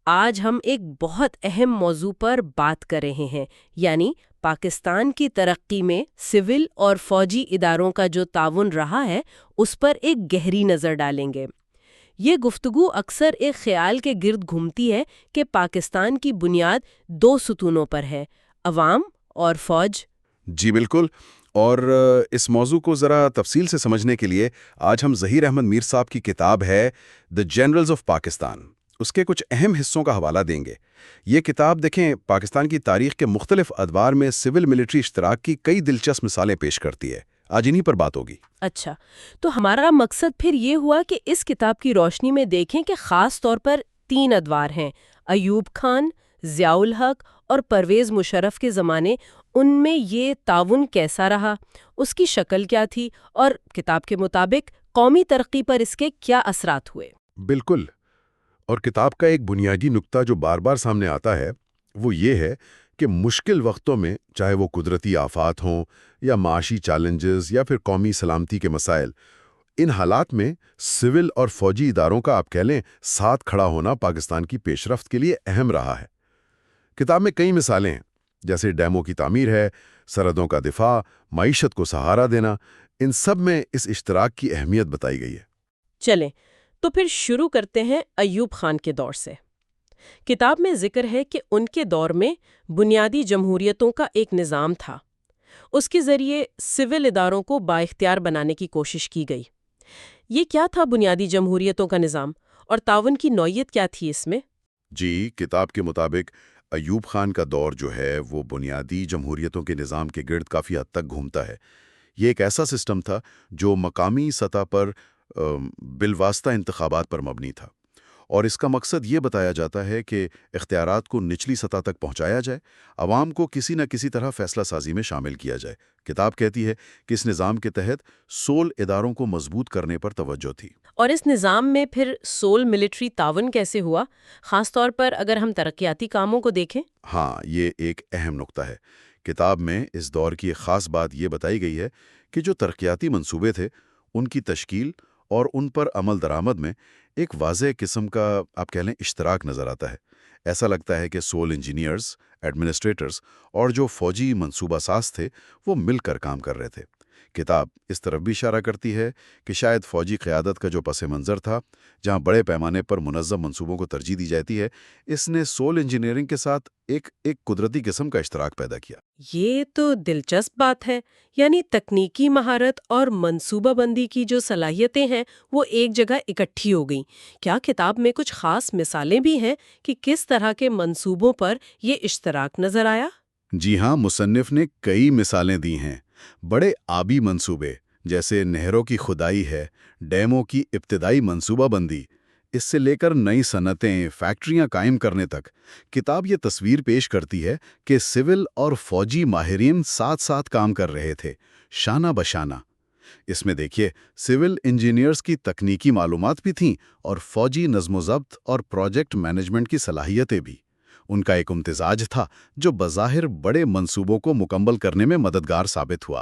آج ہم ایک بہت اہم موضوع پر بات کر رہے ہیں، یعنی پاکستان کی ترقی میں سول اور فوجی اداروں کا جو تعاون رہا ہے اس پر ایک گہری نظر ڈالیں گے۔ یہ گفتگو اکثر ایک خیال کے گرد گھومتی ہے کہ پاکستان کی بنیاد دو ستونوں پر ہے، عوام اور فوج۔ جی بالکل، اور اس موضوع کو ذرا تفصیل سے سمجھنے کے لیے آج ہم ظہیر احمد میر صاحب کی کتاب ہے دی جنرلز آف پاکستان، اس کے کچھ اہم حصوں کا حوالہ دیں گے۔ یہ کتاب دیکھیں پاکستان کی تاریخ کے مختلف ادوار میں سول ملٹری اشتراک کی کئی دلچسپ مثالیں پیش کرتی ہے۔ آج انہی پر بات ہوگی۔ اچھا، تو ہمارا مقصد پھر یہ ہوا کہ اس کتاب کی روشنی میں دیکھیں کہ خاص طور پر تین ادوار ہیں، ایوب خان، ضیاء الحق اور پرویز مشرف کے زمانے، ان میں یہ تعاون کیسا رہا، اس کی شکل کیا تھی، اور کتاب کے مطابق قومی ترقی پر اس کے کیا اثرات ہوئے۔ بالکل، اور کتاب کا ایک بنیادی نقطہ جو بار بار سامنے آتا ہے وہ یہ ہے کہ مشکل وقتوں میں، چاہے وہ قدرتی آفات ہوں یا معاشی چیلنجز یا پھر قومی سلامتی کے مسائل، ان حالات میں سول اور فوجی اداروں کا آپ کہہ لیں ساتھ کھڑا ہونا پاکستان کی پیش رفت کے لیے اہم رہا ہے۔ کتاب میں کئی مثالیں ہیں، جیسے ڈیموں کی تعمیر ہے، سرحدوں کا دفاع، معیشت کو سہارا دینا، ان سب میں اس اشتراک کی اہمیت بتائی گئی ہے۔ چلیں تو پھر شروع کرتے ہیں ایوب خان کے دور سے۔ کتاب میں ذکر ہے کہ ان کے دور میں بنیادی جمہوریتوں کا ایک نظام تھا، اس کے ذریعے سول اداروں کو بااختیار بنانے کی کوشش کی گئی۔ یہ کیا تھا بنیادی جمہوریتوں کا نظام، اور تعاون کی نوعیت کیا تھی اس میں؟ جی، کتاب کے مطابق ایوب خان کا دور جو ہے وہ بنیادی جمہوریتوں کے نظام کے گرد کافی حد تک گھومتا ہے۔ یہ ایک ایسا سسٹم تھا جو مقامی سطح پر بالواسطہ انتخابات پر مبنی تھا، اور اس کا مقصد یہ بتایا جاتا ہے کہ اختیارات کو نچلی سطح تک پہنچایا جائے، عوام کو کسی نہ کسی طرح فیصلہ سازی میں شامل کیا جائے۔ کتاب کہتی ہے کہ اس نظام کے تحت سول اداروں کو مضبوط کرنے پر توجہ تھی۔ اور اس نظام میں پھر سول ملٹری تعاون کیسے ہوا، خاص طور پر اگر ہم ترقیاتی کاموں کو دیکھیں؟ ہاں، یہ ایک اہم نقطہ ہے۔ کتاب میں اس دور کی ایک خاص بات یہ بتائی گئی ہے کہ جو ترقیاتی منصوبے تھے ان کی تشکیل اور ان پر عمل درآمد میں ایک واضح قسم کا آپ کہہ لیں اشتراک نظر آتا ہے۔ ایسا لگتا ہے کہ سول انجینئرز، ایڈمنسٹریٹرز اور جو فوجی منصوبہ ساز تھے وہ مل کر کام کر رہے تھے۔ کتاب اس طرف بھی اشارہ کرتی ہے کہ شاید فوجی قیادت کا جو پس منظر تھا، جہاں بڑے پیمانے پر منظم منصوبوں کو ترجیح دی جاتی ہے، اس نے سول انجینئرنگ کے ساتھ ایک قدرتی قسم کا اشتراک پیدا کیا۔ یہ تو دلچسپ بات ہے، یعنی تکنیکی مہارت اور منصوبہ بندی کی جو صلاحیتیں ہیں وہ ایک جگہ اکٹھی ہو گئیں۔ کیا کتاب میں کچھ خاص مثالیں بھی ہیں کہ کس طرح کے منصوبوں پر یہ اشتراک نظر آیا؟ جی ہاں، مصنف نے کئی مثالیں دی ہیں۔ بڑے آبی منصوبے جیسے نہروں کی کھدائی ہے، ڈیموں کی ابتدائی منصوبہ بندی، اس سے لے کر نئی صنعتیں، فیکٹریاں قائم کرنے تک، کتاب یہ تصویر پیش کرتی ہے کہ سول اور فوجی ماہرین ساتھ ساتھ کام کر رہے تھے، شانہ بشانہ۔ اس میں دیکھیے، سول انجینئرز کی تکنیکی معلومات بھی تھیں اور فوجی نظم و ضبط اور پروجیکٹ مینجمنٹ کی صلاحیتیں بھی۔ ان کا ایک امتزاج تھا جو بظاہر بڑے منصوبوں کو مکمل کرنے میں مددگار ثابت ہوا۔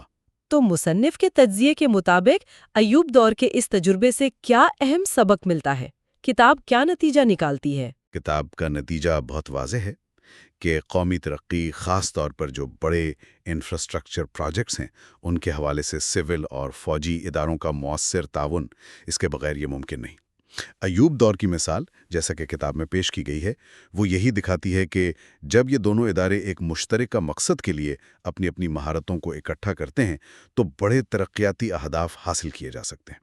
تو مصنف کے تجزیے کے مطابق ایوب دور کے اس تجربے سے کیا اہم سبق ملتا ہے؟ کتاب کیا نتیجہ نکالتی ہے؟ کتاب کا نتیجہ بہت واضح ہے کہ قومی ترقی، خاص طور پر جو بڑے انفراسٹرکچر پروجیکٹس ہیں، ان کے حوالے سے سول اور فوجی اداروں کا مؤثر تعاون، اس کے بغیر یہ ممکن نہیں۔ ایوب دور کی مثال، جیسا کہ کتاب میں پیش کی گئی ہے، وہ یہی دکھاتی ہے کہ جب یہ دونوں ادارے ایک مشترکہ مقصد کے لیے اپنی اپنی مہارتوں کو اکٹھا کرتے ہیں تو بڑے ترقیاتی اہداف حاصل کیے جا سکتے ہیں۔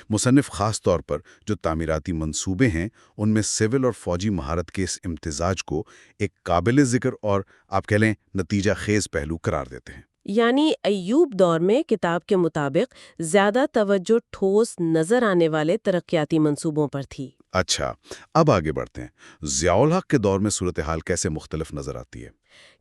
مصنف خاص طور پر جو تعمیراتی منصوبے ہیں ان میں سول اور فوجی مہارت کے اس امتزاج کو ایک قابل ذکر اور آپ کہہ لیں نتیجہ خیز پہلو قرار دیتے ہیں۔ یعنی ایوب دور میں کتاب کے مطابق زیادہ توجہ ٹھوس نظر آنے والے ترقیاتی منصوبوں پر تھی۔ اچھا، اب آگے بڑھتے ہیں۔ ضیاء الحق کے دور میں صورتحال کیسے مختلف نظر آتی ہے؟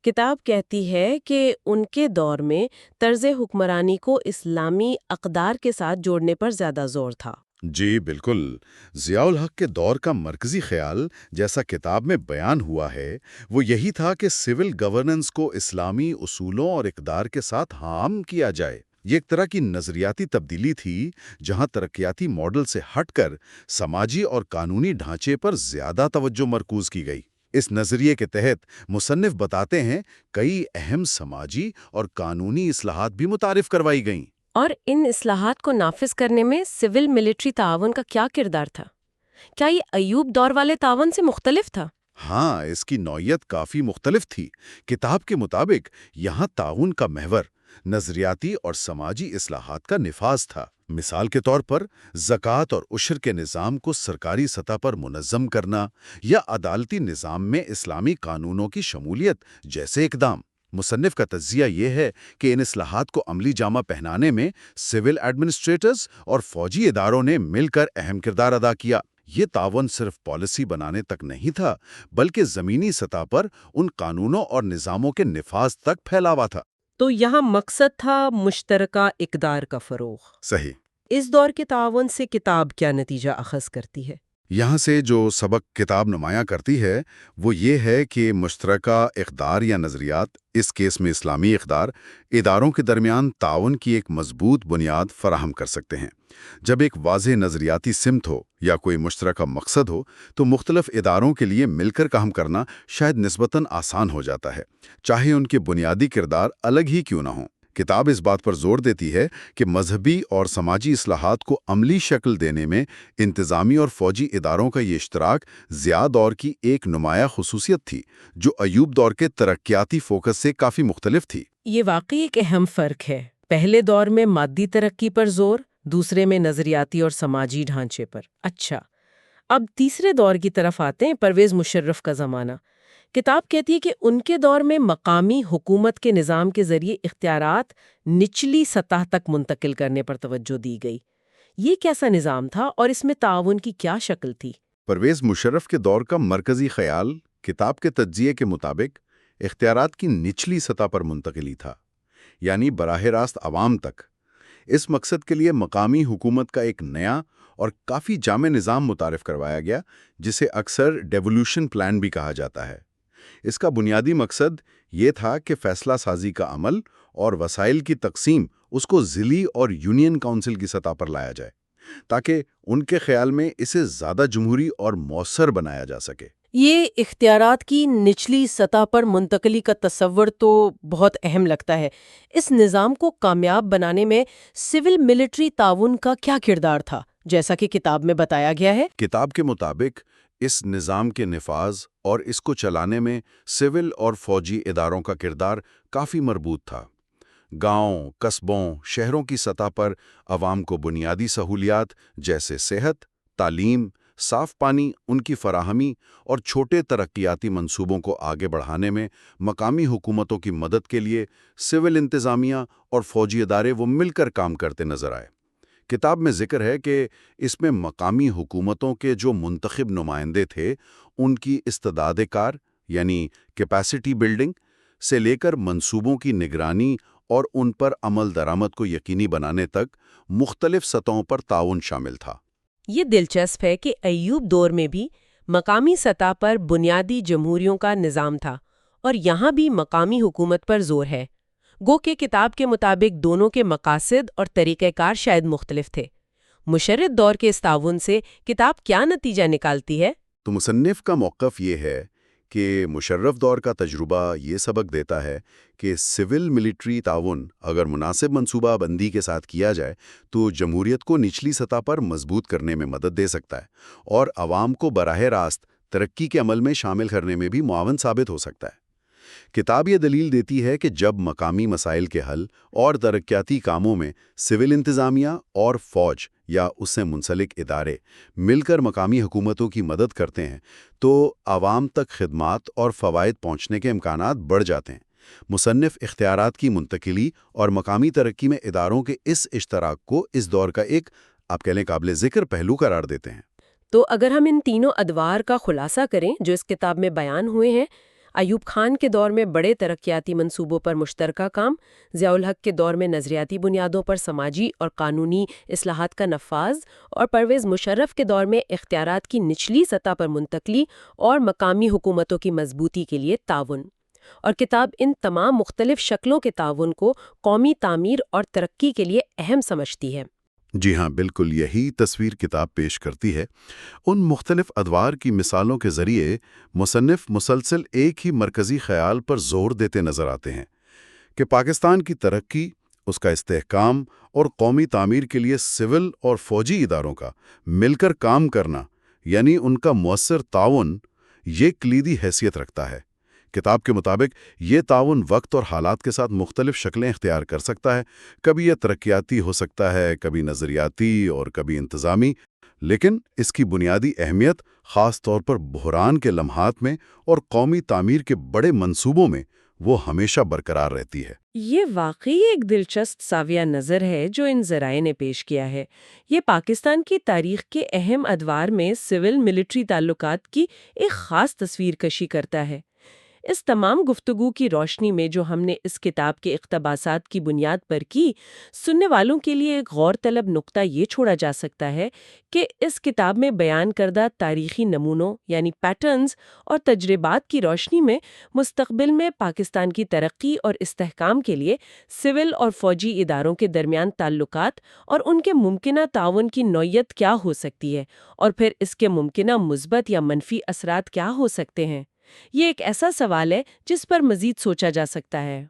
کتاب کہتی ہے کہ ان کے دور میں طرز حکمرانی کو اسلامی اقدار کے ساتھ جوڑنے پر زیادہ زور تھا۔ جی بالکل، ضیاء الحق کے دور کا مرکزی خیال، جیسا کتاب میں بیان ہوا ہے، وہ یہی تھا کہ سول گورننس کو اسلامی اصولوں اور اقدار کے ساتھ ہم کیا جائے۔ یہ ایک طرح کی نظریاتی تبدیلی تھی جہاں ترقیاتی ماڈل سے ہٹ کر سماجی اور قانونی ڈھانچے پر زیادہ توجہ مرکوز کی گئی۔ اس نظریے کے تحت مصنف بتاتے ہیں کئی اہم سماجی اور قانونی اصلاحات بھی متعارف کروائی گئیں۔ اور ان اصلاحات کو نافذ کرنے میں سول ملٹری تعاون کا کیا کردار تھا؟ کیا یہ ایوب دور والے تعاون سے مختلف تھا؟ ہاں، اس کی نوعیت کافی مختلف تھی۔ کتاب کے مطابق یہاں تعاون کا محور نظریاتی اور سماجی اصلاحات کا نفاذ تھا۔ مثال کے طور پر زکوٰۃ اور عشر کے نظام کو سرکاری سطح پر منظم کرنا یا عدالتی نظام میں اسلامی قانونوں کی شمولیت جیسے اقدام۔ مصنف کا تجزیہ یہ ہے کہ ان اصلاحات کو عملی جامہ پہنانے میں سول ایڈمنسٹریٹرز اور فوجی اداروں نے مل کر اہم کردار ادا کیا۔ یہ تعاون صرف پالیسی بنانے تک نہیں تھا، بلکہ زمینی سطح پر ان قانونوں اور نظاموں کے نفاذ تک پھیلا ہوا تھا۔ تو یہاں مقصد تھا مشترکہ اقدار کا فروغ۔ صحیح۔ اس دور کے تعاون سے کتاب کیا نتیجہ اخذ کرتی ہے؟ یہاں سے جو سبق کتاب نمایاں کرتی ہے وہ یہ ہے کہ مشترکہ اقدار یا نظریات، اس کیس میں اسلامی اقدار، اداروں کے درمیان تعاون کی ایک مضبوط بنیاد فراہم کر سکتے ہیں۔ جب ایک واضح نظریاتی سمت ہو یا کوئی مشترکہ مقصد ہو تو مختلف اداروں کے لیے مل کر کام کرنا شاید نسبتاً آسان ہو جاتا ہے، چاہے ان کے بنیادی کردار الگ ہی کیوں نہ ہوں۔ کتاب اس بات پر زور دیتی ہے کہ مذہبی اور سماجی اصلاحات کو عملی شکل دینے میں انتظامی اور فوجی اداروں کا یہ اشتراک ضیاء دور کی ایک نمایاں خصوصیت تھی، جو ایوب دور کے ترقیاتی فوکس سے کافی مختلف تھی۔ یہ واقعی ایک اہم فرق ہے۔ پہلے دور میں مادی ترقی پر زور، دوسرے میں نظریاتی اور سماجی ڈھانچے پر۔ اچھا، اب تیسرے دور کی طرف آتے ہیں، پرویز مشرف کا زمانہ۔ کتاب کہتی ہے کہ ان کے دور میں مقامی حکومت کے نظام کے ذریعے اختیارات نچلی سطح تک منتقل کرنے پر توجہ دی گئی۔ یہ کیسا نظام تھا اور اس میں تعاون کی کیا شکل تھی؟ پرویز مشرف کے دور کا مرکزی خیال کتاب کے تجزیے کے مطابق اختیارات کی نچلی سطح پر منتقلی تھا، یعنی براہ راست عوام تک۔ اس مقصد کے لیے مقامی حکومت کا ایک نیا اور کافی جامع نظام متعارف کروایا گیا، جسے اکثر ڈیولوشن پلان بھی کہا جاتا ہے۔ اس کا بنیادی مقصد یہ تھا کہ فیصلہ سازی کا عمل اور وسائل کی تقسیم اس کو ضلعی اور یونین کونسل کی سطح پر لایا جائے، تاکہ ان کے خیال میں اسے زیادہ جمہوری اور مؤثر بنایا جا سکے۔ یہ اختیارات کی نچلی سطح پر منتقلی کا تصور تو بہت اہم لگتا ہے۔ اس نظام کو کامیاب بنانے میں سول ملٹری تعاون کا کیا کردار تھا، جیسا کہ کتاب میں بتایا گیا ہے؟ کتاب کے مطابق اس نظام کے نفاذ اور اس کو چلانے میں سول اور فوجی اداروں کا کردار کافی مربوط تھا۔ گاؤں، قصبوں، شہروں کی سطح پر عوام کو بنیادی سہولیات جیسے صحت، تعلیم، صاف پانی، ان کی فراہمی اور چھوٹے ترقیاتی منصوبوں کو آگے بڑھانے میں مقامی حکومتوں کی مدد کے لیے سول انتظامیہ اور فوجی ادارے وہ مل کر کام کرتے نظر آئے۔ کتاب میں ذکر ہے کہ اس میں مقامی حکومتوں کے جو منتخب نمائندے تھے، ان کی استعداد کار یعنی کیپیسٹی بلڈنگ سے لے کر منصوبوں کی نگرانی اور ان پر عمل درآمد کو یقینی بنانے تک مختلف سطحوں پر تعاون شامل تھا۔ یہ دلچسپ ہے کہ ایوب دور میں بھی مقامی سطح پر بنیادی جمہوریوں کا نظام تھا اور یہاں بھی مقامی حکومت پر زور ہے۔ گو کہ کتاب کے مطابق دونوں کے مقاصد اور طریقہ کار شاید مختلف تھے۔ مشرف دور کے اس تعاون سے کتاب کیا نتیجہ نکالتی ہے؟ تو مصنف کا موقف یہ ہے کہ مشرف دور کا تجربہ یہ سبق دیتا ہے کہ سول ملٹری تعاون اگر مناسب منصوبہ بندی کے ساتھ کیا جائے تو جمہوریت کو نچلی سطح پر مضبوط کرنے میں مدد دے سکتا ہے اور عوام کو براہ راست ترقی کے عمل میں شامل کرنے میں بھی معاون ثابت ہو سکتا ہے۔ کتاب یہ دلیل دیتی ہے کہ جب مقامی مسائل کے حل اور ترقیاتی کاموں میں سول انتظامیہ اور فوج یا اس سے منسلک ادارے مل کر مقامی حکومتوں کی مدد کرتے ہیں تو عوام تک خدمات اور فوائد پہنچنے کے امکانات بڑھ جاتے ہیں۔ مصنف اختیارات کی منتقلی اور مقامی ترقی میں اداروں کے اس اشتراک کو اس دور کا ایک آپ کہہ لیں قابل ذکر پہلو قرار دیتے ہیں۔ تو اگر ہم ان تینوں ادوار کا خلاصہ کریں جو اس کتاب میں بیان ہوئے ہیں، ایوب خان کے دور میں بڑے ترقیاتی منصوبوں پر مشترکہ کام، ضیاء الحق کے دور میں نظریاتی بنیادوں پر سماجی اور قانونی اصلاحات کا نفاذ، اور پرویز مشرف کے دور میں اختیارات کی نچلی سطح پر منتقلی اور مقامی حکومتوں کی مضبوطی کے لیے تعاون، اور کتاب ان تمام مختلف شکلوں کے تعاون کو قومی تعمیر اور ترقی کے لیے اہم سمجھتی ہے۔ جی ہاں، بالکل یہی تصویر کتاب پیش کرتی ہے۔ ان مختلف ادوار کی مثالوں کے ذریعے مصنف مسلسل ایک ہی مرکزی خیال پر زور دیتے نظر آتے ہیں کہ پاکستان کی ترقی، اس کا استحکام اور قومی تعمیر کے لیے سول اور فوجی اداروں کا مل کر کام کرنا، یعنی ان کا مؤثر تعاون، یہ کلیدی حیثیت رکھتا ہے۔ کتاب کے مطابق یہ تعاون وقت اور حالات کے ساتھ مختلف شکلیں اختیار کر سکتا ہے۔ کبھی یہ ترقیاتی ہو سکتا ہے، کبھی نظریاتی اور کبھی انتظامی، لیکن اس کی بنیادی اہمیت خاص طور پر بحران کے لمحات میں اور قومی تعمیر کے بڑے منصوبوں میں وہ ہمیشہ برقرار رہتی ہے۔ یہ واقعی ایک دلچسپ ساویہ نظر ہے جو ان ذرائع نے پیش کیا ہے۔ یہ پاکستان کی تاریخ کے اہم ادوار میں سول ملٹری تعلقات کی ایک خاص تصویر کشی کرتا ہے۔ اس تمام گفتگو کی روشنی میں جو ہم نے اس کتاب کے اقتباسات کی بنیاد پر کی، سننے والوں کے لیے ایک غور طلب نقطہ یہ چھوڑا جا سکتا ہے کہ اس کتاب میں بیان کردہ تاریخی نمونوں یعنی پیٹرنز اور تجربات کی روشنی میں مستقبل میں پاکستان کی ترقی اور استحکام کے لیے سول اور فوجی اداروں کے درمیان تعلقات اور ان کے ممکنہ تعاون کی نوعیت کیا ہو سکتی ہے، اور پھر اس کے ممکنہ مثبت یا منفی اثرات کیا ہو سکتے ہیں۔ یہ ایک ایسا سوال ہے جس پر مزید سوچا جا سکتا ہے۔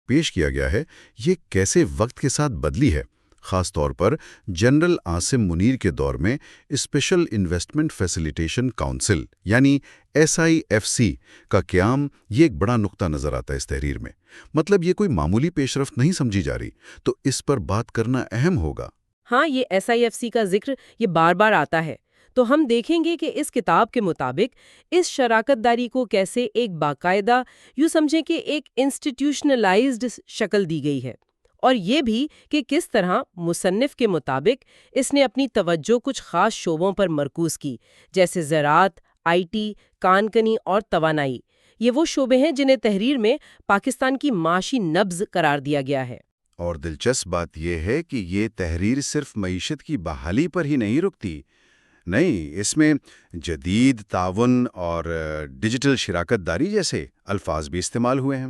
پیش کیا گیا ہے یہ کیسے وقت کے ساتھ بدلی ہے، خاص طور پر جنرل عاصم منیر کے دور میں اسپیشل انویسٹمنٹ فیسیلیٹیشن کونسل یعنی SIFC کا قیام، یہ ایک بڑا نقطہ نظر آتا ہے اس تحریر میں۔ مطلب یہ کوئی معمولی پیش رفت نہیں سمجھی جا رہی، تو اس پر بات کرنا اہم ہوگا۔ ہاں، یہ SIFC کا ذکر یہ بار بار آتا ہے، تو ہم دیکھیں گے کہ اس کتاب کے مطابق اس شراکت داری کو کیسے ایک باقاعدہ، یوں سمجھیں کہ ایک انسٹیٹیوشنلائزڈ شکل دی گئی ہے، اور یہ بھی کہ کس طرح مصنف کے مطابق اس نے اپنی توجہ کچھ خاص شعبوں پر مرکوز کی، جیسے زراعت، IT، کان کنی اور توانائی۔ یہ وہ شعبے ہیں جنہیں تحریر میں پاکستان کی معاشی نبض قرار دیا گیا ہے۔ اور دلچسپ بات یہ ہے کہ یہ تحریر صرف معیشت کی بحالی پر ہی نہیں رکتی، نہیں، اس میں جدید تعاون اور ڈیجیٹل شراکت داری جیسے الفاظ بھی استعمال ہوئے ہیں۔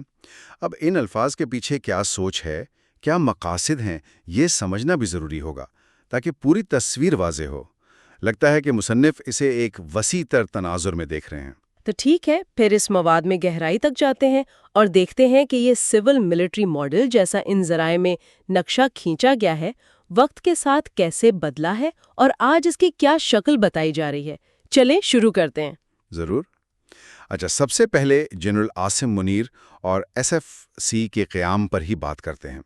اب ان الفاظ کے پیچھے کیا سوچ ہے، کیا مقاصد ہیں، یہ سمجھنا بھی ضروری ہوگا تاکہ پوری تصویر واضح ہو۔ لگتا ہے کہ مصنف اسے ایک وسیع تر تناظر میں دیکھ رہے ہیں۔ تو ٹھیک ہے، پھر اس مواد میں گہرائی تک جاتے ہیں اور دیکھتے ہیں کہ یہ سول ملٹری ماڈل جیسا ان ذرائع میں نقشہ کھینچا گیا ہے، وقت کے ساتھ کیسے بدلا ہے اور آج اس کی کیا شکل بتائی جا رہی ہے۔ چلیں شروع کرتے ہیں۔ ضرور۔ اچھا، سب سے پہلے جنرل عاصم منیر اور SFC کے قیام پر ہی بات کرتے ہیں۔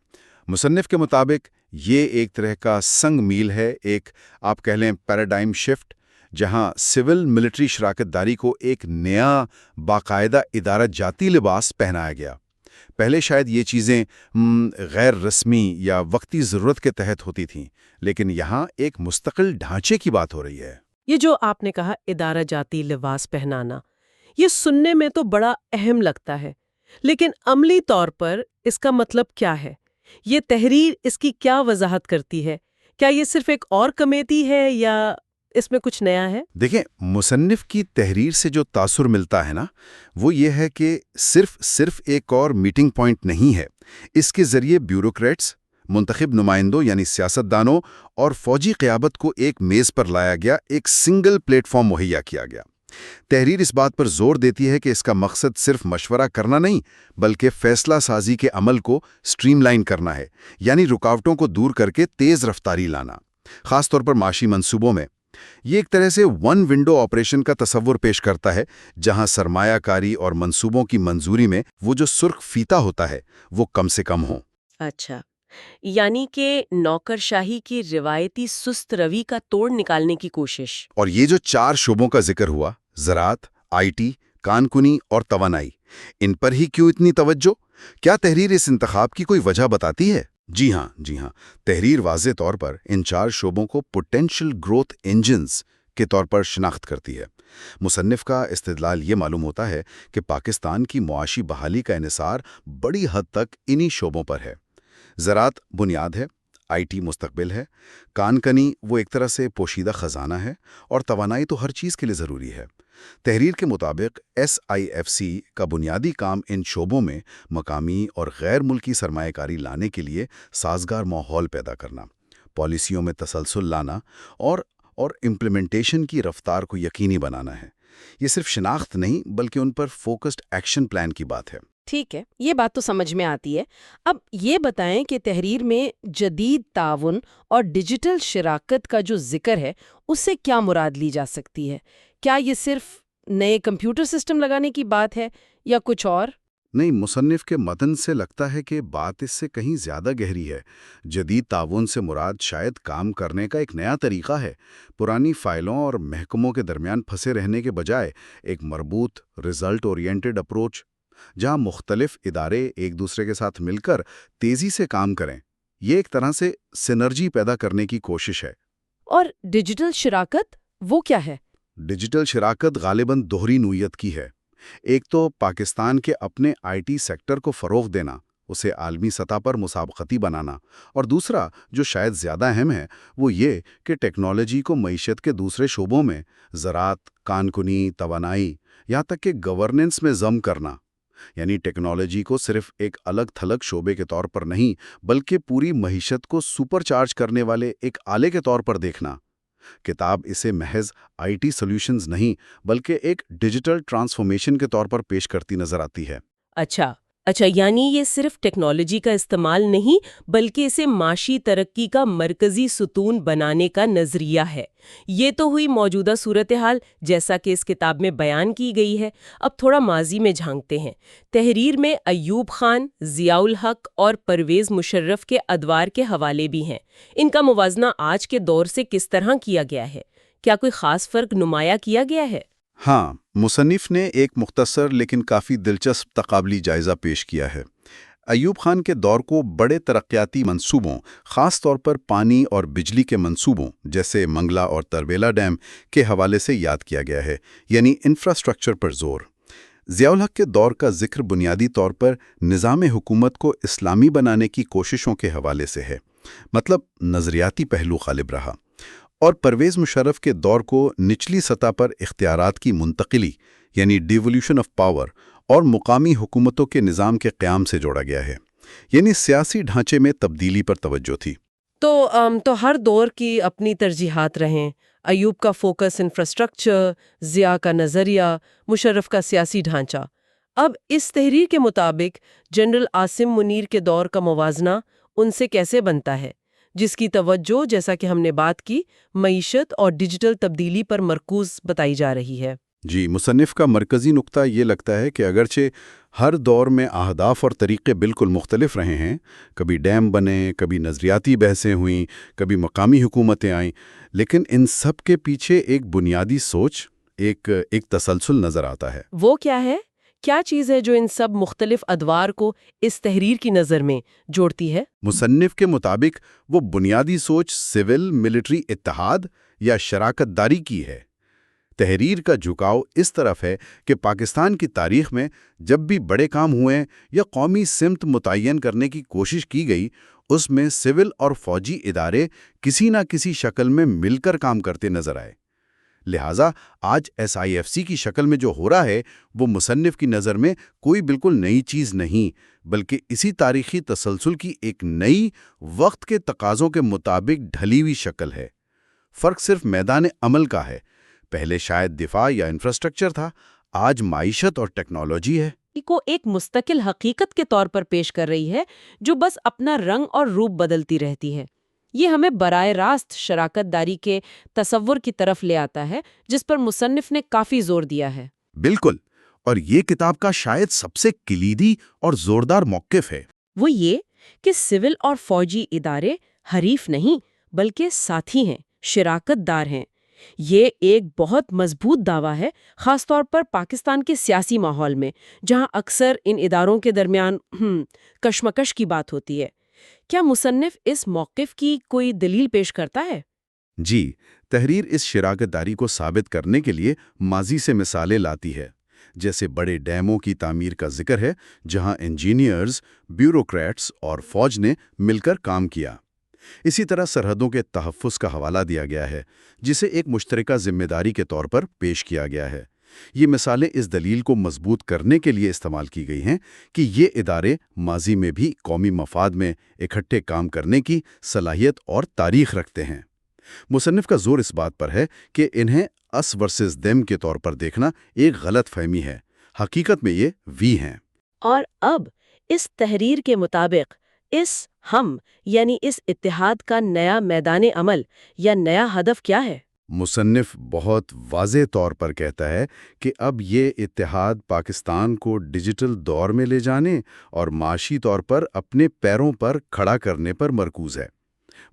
مصنف کے مطابق یہ ایک طرح کا سنگ میل ہے، ایک آپ کہہ لیں پیراڈائم شفٹ، جہاں سول ملٹری شراکت داری کو ایک نیا باقاعدہ ادارہ جاتی لباس پہنایا گیا۔ پہلے شاید یہ چیزیں غیر رسمی یا وقتی ضرورت کے تحت ہوتی تھیں، لیکن یہاں ایک مستقل ڈھانچے کی بات ہو رہی ہے۔ یہ جو آپ نے کہا ادارہ جاتی لباس پہنانا، یہ سننے میں تو بڑا اہم لگتا ہے، لیکن عملی طور پر اس کا مطلب کیا ہے؟ یہ تحریر اس کی کیا وضاحت کرتی ہے؟ کیا یہ صرف ایک اور کمیٹی ہے یا اس میں کچھ نیا ہے؟ دیکھیں، مصنف کی تحریر سے جو تاثر ملتا ہے نا، وہ یہ ہے کہ صرف ایک اور میٹنگ پوائنٹ نہیں ہے۔ اس کے ذریعے بیوروکریٹس، منتخب نمائندوں یعنی سیاستدانوں اور فوجی قیادت کو ایک میز پر لایا گیا، ایک سنگل پلیٹ فارم مہیا کیا گیا۔ تحریر اس بات پر زور دیتی ہے کہ اس کا مقصد صرف مشورہ کرنا نہیں، بلکہ فیصلہ سازی کے عمل کو سٹریم لائن کرنا ہے، یعنی رکاوٹوں کو دور کر کے تیز رفتاری لانا، خاص طور پر معاشی منصوبوں میں۔ یہ ایک طرح سے ون ونڈو آپریشن کا تصور پیش کرتا ہے، جہاں سرمایہ کاری اور منصوبوں کی منظوری میں وہ جو سرخ فیتا ہوتا ہے وہ کم سے کم ہو۔ اچھا، یعنی کہ نوکر شاہی کی روایتی سست روی کا توڑ نکالنے کی کوشش۔ اور یہ جو 4 شعبوں کا ذکر ہوا، زراعت، IT، کان کنی اور توانائی، ان پر ہی کیوں اتنی توجہ؟ کیا تحریر اس انتخاب کی کوئی وجہ بتاتی ہے؟ جی ہاں، تحریر واضح طور پر ان 4 شعبوں کو پوٹینشل گروتھ انجنز کے طور پر شناخت کرتی ہے۔ مصنف کا استدلال یہ معلوم ہوتا ہے کہ پاکستان کی معاشی بحالی کا انحصار بڑی حد تک انہی شعبوں پر ہے۔ زراعت بنیاد ہے، IT مستقبل ہے، کان کنی وہ ایک طرح سے پوشیدہ خزانہ ہے، اور توانائی تو ہر چیز کے لیے ضروری ہے۔ تحریر کے مطابق SIFC کا بنیادی کام ان شعبوں میں مقامی اور غیر ملکی سرمایہ کاری لانے کے لیے سازگار ماحول پیدا کرنا، پالیسیوں میں تسلسل لانا اور امپلیمنٹیشن کی رفتار کو یقینی بنانا ہے۔ یہ صرف شناخت نہیں بلکہ ان پر فوکسڈ ایکشن پلان کی بات ہے۔ ٹھیک ہے، یہ بات تو سمجھ میں آتی ہے۔ اب یہ بتائیں کہ تحریر میں جدید تعاون اور ڈیجیٹل شراکت کا جو ذکر ہے اس سے کیا مراد لی جا سکتی ہے؟ کیا یہ صرف نئے کمپیوٹر سسٹم لگانے کی بات ہے یا کچھ اور؟ نہیں، مصنف کے متن سے لگتا ہے کہ بات اس سے کہیں زیادہ گہری ہے۔ جدید تعاون سے مراد شاید کام کرنے کا ایک نیا طریقہ ہے، پرانی فائلوں اور محکموں کے درمیان پھنسے رہنے کے بجائے ایک مربوط، ریزلٹ اورینٹڈ اپروچ، جہاں مختلف ادارے ایک دوسرے کے ساتھ مل کر تیزی سے کام کریں۔ یہ ایک طرح سے سینرجی پیدا کرنے کی کوشش ہے۔ اور ڈیجیٹل شراکت وہ کیا ہے؟ ڈیجیٹل شراکت غالباً دوہری نوعیت کی ہے۔ ایک تو پاکستان کے اپنے IT سیکٹر کو فروغ دینا، اسے عالمی سطح پر مسابقتی بنانا، اور دوسرا جو شاید زیادہ اہم ہے وہ یہ کہ ٹیکنالوجی کو معیشت کے دوسرے شعبوں میں، زراعت، کانکنی، توانائی، یہاں تک کہ گورننس میں ضم کرنا، یعنی ٹیکنالوجی کو صرف ایک الگ تھلگ شعبے کے طور پر نہیں بلکہ پوری معیشت کو سپر چارج کرنے والے ایک آلے کے طور پر دیکھنا۔ کتاب اسے محض IT سولوشنز نہیں بلکہ ایک ڈیجیٹل ٹرانسفارمیشن کے طور پر پیش کرتی نظر آتی ہے۔ اچھا، یعنی یہ صرف ٹیکنالوجی کا استعمال نہیں بلکہ اسے معاشی ترقی کا مرکزی ستون بنانے کا نظریہ ہے۔ یہ تو ہوئی موجودہ صورتحال جیسا کہ اس کتاب میں بیان کی گئی ہے۔ اب تھوڑا ماضی میں جھانکتے ہیں۔ تحریر میں ایوب خان، ضیاء الحق اور پرویز مشرف کے ادوار کے حوالے بھی ہیں۔ ان کا موازنہ آج کے دور سے کس طرح کیا گیا ہے؟ کیا کوئی خاص فرق نمایاں کیا گیا ہے؟ ہاں، مصنف نے ایک مختصر لیکن کافی دلچسپ تقابلی جائزہ پیش کیا ہے۔ ایوب خان کے دور کو بڑے ترقیاتی منصوبوں، خاص طور پر پانی اور بجلی کے منصوبوں جیسے منگلا اور تربیلا ڈیم کے حوالے سے یاد کیا گیا ہے، یعنی انفراسٹرکچر پر زور۔ ضیاء الحق کے دور کا ذکر بنیادی طور پر نظام حکومت کو اسلامی بنانے کی کوششوں کے حوالے سے ہے، مطلب نظریاتی پہلو غالب رہا۔ اور پرویز مشرف کے دور کو نچلی سطح پر اختیارات کی منتقلی، یعنی ڈیولوشن آف پاور، اور مقامی حکومتوں کے نظام کے قیام سے جوڑا گیا ہے، یعنی سیاسی ڈھانچے میں تبدیلی پر توجہ تھی۔ تو ہر دور کی اپنی ترجیحات رہیں۔ ایوب کا فوکس انفراسٹرکچر، ضیاء کا نظریہ، مشرف کا سیاسی ڈھانچہ۔ اب اس تحریر کے مطابق جنرل عاصم منیر کے دور کا موازنہ ان سے کیسے بنتا ہے، جس کی توجہ، جیسا کہ ہم نے بات کی، معیشت اور ڈیجیٹل تبدیلی پر مرکوز بتائی جا رہی ہے؟ جی، مصنف کا مرکزی نقطہ یہ لگتا ہے کہ اگرچہ ہر دور میں اہداف اور طریقے بالکل مختلف رہے ہیں، کبھی ڈیم بنے، کبھی نظریاتی بحثیں ہوئیں، کبھی مقامی حکومتیں آئیں، لیکن ان سب کے پیچھے ایک بنیادی سوچ، ایک تسلسل نظر آتا ہے۔ وہ کیا ہے؟ کیا چیز ہے جو ان سب مختلف ادوار کو اس تحریر کی نظر میں جوڑتی ہے؟ مصنف کے مطابق وہ بنیادی سوچ سول ملٹری اتحاد یا شراکت داری کی ہے۔ تحریر کا جھکاؤ اس طرف ہے کہ پاکستان کی تاریخ میں جب بھی بڑے کام ہوئے یا قومی سمت متعین کرنے کی کوشش کی گئی، اس میں سول اور فوجی ادارے کسی نہ کسی شکل میں مل کر کام کرتے نظر آئے۔ لہٰذا آج SIFC کی شکل میں جو ہو رہا ہے وہ مصنف کی نظر میں کوئی بالکل نئی چیز نہیں بلکہ اسی تاریخی تسلسل کی ایک نئی، وقت کے تقاضوں کے مطابق ڈھلی ہوئی شکل ہے۔ فرق صرف میدان عمل کا ہے۔ پہلے شاید دفاع یا انفراسٹرکچر تھا، آج معیشت اور ٹیکنالوجی ہے۔ کو ایک مستقل حقیقت کے طور پر پیش کر رہی ہے جو بس اپنا رنگ اور روپ بدلتی رہتی ہے۔ یہ ہمیں براہ راست شراکت داری کے تصور کی طرف لے آتا ہے جس پر مصنف نے کافی زور دیا ہے۔ بالکل، اور یہ کتاب کا شاید سب سے کلیدی اور زوردار موقف ہے۔ وہ یہ کہ سول اور فوجی ادارے حریف نہیں بلکہ ساتھی ہیں، شراکت دار ہیں۔ یہ ایک بہت مضبوط دعویٰ ہے، خاص طور پر پاکستان کے سیاسی ماحول میں جہاں اکثر ان اداروں کے درمیان کشمکش کی بات ہوتی ہے۔ کیا مصنف اس موقف کی کوئی دلیل پیش کرتا ہے؟ جی، تحریر اس شراکت داری کو ثابت کرنے کے لیے ماضی سے مثالیں لاتی ہے، جیسے بڑے ڈیموں کی تعمیر کا ذکر ہے جہاں انجینئرز، بیوروکریٹس اور فوج نے مل کر کام کیا۔ اسی طرح سرحدوں کے تحفظ کا حوالہ دیا گیا ہے، جسے ایک مشترکہ ذمہ داری کے طور پر پیش کیا گیا ہے۔ یہ مثالیں اس دلیل کو مضبوط کرنے کے لیے استعمال کی گئی ہیں کہ یہ ادارے ماضی میں بھی قومی مفاد میں اکٹھے کام کرنے کی صلاحیت اور تاریخ رکھتے ہیں۔ مصنف کا زور اس بات پر ہے کہ انہیں اس ورسز دیم کے طور پر دیکھنا ایک غلط فہمی ہے، حقیقت میں یہ وی ہیں۔ اور اب اس تحریر کے مطابق ہم یعنی اس اتحاد کا نیا میدان عمل یا نیا ہدف کیا ہے؟ مصنف بہت واضح طور پر کہتا ہے کہ اب یہ اتحاد پاکستان کو ڈیجیٹل دور میں لے جانے اور معاشی طور پر اپنے پیروں پر کھڑا کرنے پر مرکوز ہے۔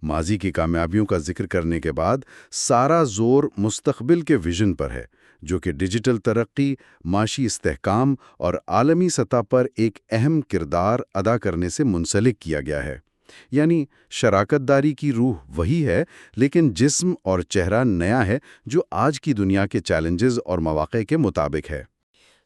ماضی کی کامیابیوں کا ذکر کرنے کے بعد سارا زور مستقبل کے ویژن پر ہے، جو کہ ڈیجیٹل ترقی، معاشی استحکام اور عالمی سطح پر ایک اہم کردار ادا کرنے سے منسلک کیا گیا ہے۔ یعنی شراکت داری کی روح وہی ہے، لیکن جسم اور چہرہ نیا ہے جو آج کی دنیا کے چیلنجز اور مواقع کے مطابق ہے۔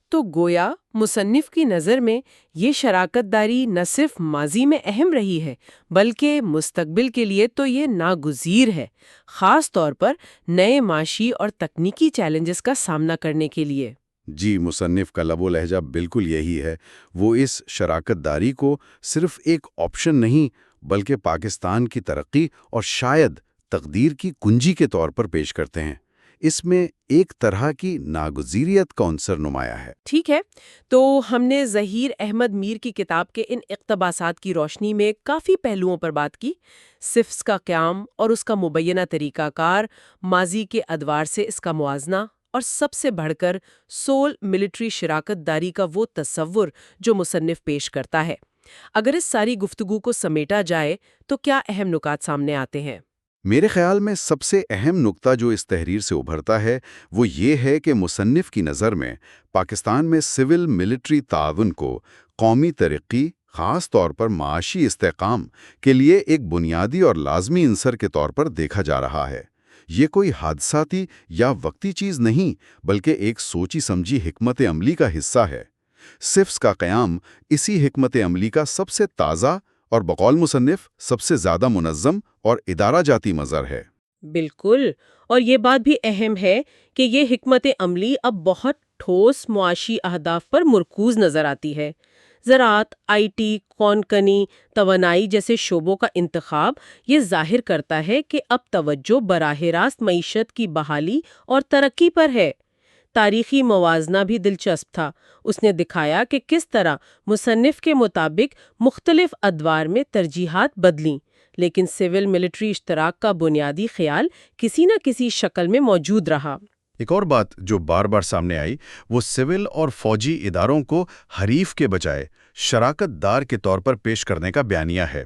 تو گویا مصنف کی نظر میں یہ شراکت داری نہ صرف ماضی میں اہم رہی ہے بلکہ مستقبل کے لیے تو یہ ناگزیر ہے، خاص طور پر نئے معاشی اور تکنیکی چیلنجز کا سامنا کرنے کے لیے۔ جی، مصنف کا لب و لہجہ بالکل یہی ہے۔ وہ اس شراکت داری کو صرف ایک آپشن نہیں بلکہ پاکستان کی ترقی اور شاید تقدیر کی کنجی کے طور پر پیش کرتے ہیں۔ اس میں ایک طرح کی ناگزیریت کا عنصر نمایاں ہے۔ ٹھیک ہے، تو ہم نے ظہیر احمد میر کی کتاب کے ان اقتباسات کی روشنی میں کافی پہلوؤں پر بات کی، صفس کا قیام اور اس کا مبینہ طریقہ کار، ماضی کے ادوار سے اس کا موازنہ، اور سب سے بڑھ کر سول ملٹری شراکت داری کا وہ تصور جو مصنف پیش کرتا ہے۔ اگر اس ساری گفتگو کو سمیٹا جائے تو کیا اہم نکات سامنے آتے ہیں؟ میرے خیال میں سب سے اہم نقطہ جو اس تحریر سے ابھرتا ہے وہ یہ ہے کہ مصنف کی نظر میں پاکستان میں سول ملٹری تعاون کو قومی ترقی، خاص طور پر معاشی استحکام کے لیے ایک بنیادی اور لازمی عنصر کے طور پر دیکھا جا رہا ہے۔ یہ کوئی حادثاتی یا وقتی چیز نہیں بلکہ ایک سوچی سمجھی حکمت عملی کا حصہ ہے۔ صفس کا قیام اسی حکمت عملی کا سب سے تازہ اور بقول مصنف سب سے زیادہ منظم اور ادارہ جاتی مظہر ہے۔ بالکل، اور یہ بات بھی اہم ہے کہ یہ حکمت عملی اب بہت ٹھوس معاشی اہداف پر مرکوز نظر آتی ہے۔ زراعت، آئی ٹی، کونکنی، توانائی جیسے شعبوں کا انتخاب یہ ظاہر کرتا ہے کہ اب توجہ براہ راست معیشت کی بحالی اور ترقی پر ہے۔ تاریخی موازنہ بھی دلچسپ تھا۔ اس نے دکھایا کہ کس طرح مصنف کے مطابق مختلف ادوار میں ترجیحات بدلیں، لیکن سول ملٹری اشتراک کا بنیادی خیال کسی نہ کسی شکل میں موجود رہا۔ ایک اور بات جو بار بار سامنے آئی وہ سول اور فوجی اداروں کو حریف کے بجائے شراکت دار کے طور پر پیش کرنے کا بیانیہ ہے۔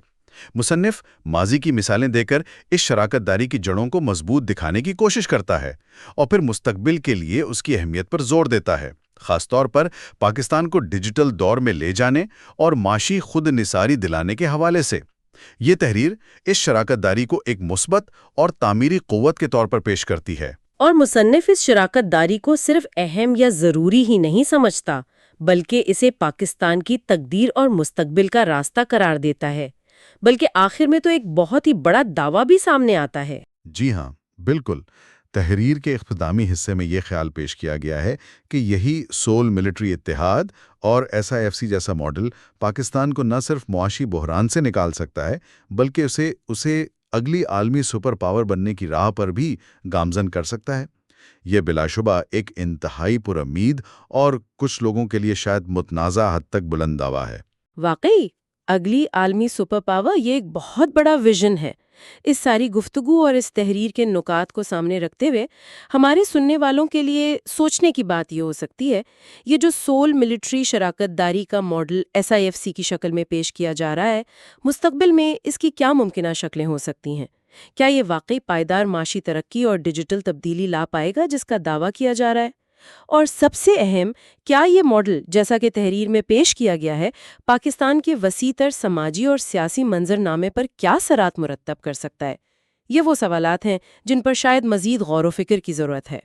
مصنف ماضی کی مثالیں دے کر اس شراکت داری کی جڑوں کو مضبوط دکھانے کی کوشش کرتا ہے اور پھر مستقبل کے لیے اس کی اہمیت پر زور دیتا ہے، خاص طور پر پاکستان کو ڈیجیٹل دور میں لے جانے اور معاشی خود نثاری دلانے کے حوالے سے۔ یہ تحریر اس شراکت داری کو ایک مثبت اور تعمیری قوت کے طور پر پیش کرتی ہے۔ اور مصنف اس شراکت داری کو صرف اہم یا ضروری ہی نہیں سمجھتا بلکہ اسے پاکستان کی تقدیر اور مستقبل کا راستہ قرار دیتا ہے، بلکہ آخر میں تو ایک بہت ہی بڑا دعویٰ بھی سامنے آتا ہے۔ جی ہاں، بالکل۔ تحریر کے اختتامی حصے میں یہ خیال پیش کیا گیا ہے کہ یہی سول ملٹری اتحاد اور SIFC جیسا ماڈل پاکستان کو نہ صرف معاشی بحران سے نکال سکتا ہے بلکہ اسے اگلی عالمی سپر پاور بننے کی راہ پر بھی گامزن کر سکتا ہے۔ یہ بلا شبہ ایک انتہائی پر امید اور کچھ لوگوں کے لیے شاید متنازع حد تک بلند دعویٰ ہے۔ واقعی اگلی عالمی سپر پاور یہ ایک بہت بڑا ویژن ہے۔ اس ساری گفتگو اور اس تحریر کے نکات کو سامنے رکھتے ہوئے ہمارے سننے والوں کے لیے سوچنے کی بات یہ ہو سکتی ہے، یہ جو سول ملٹری شراکت داری کا ماڈل SIFC کی شکل میں پیش کیا جا رہا ہے، مستقبل میں اس کی کیا ممکنہ شکلیں ہو سکتی ہیں؟ کیا یہ واقعی پائیدار معاشی ترقی اور ڈیجیٹل تبدیلی لا پائے گا جس کا دعویٰ کیا جا رہا ہے؟ اور سب سے اہم، کیا یہ ماڈل جیسا کہ تحریر میں پیش کیا گیا ہے پاکستان کے وسیع تر سماجی اور سیاسی منظرنامے پر کیا اثرات مرتب کر سکتا ہے؟ یہ وہ سوالات ہیں جن پر شاید مزید غور و فکر کی ضرورت ہے۔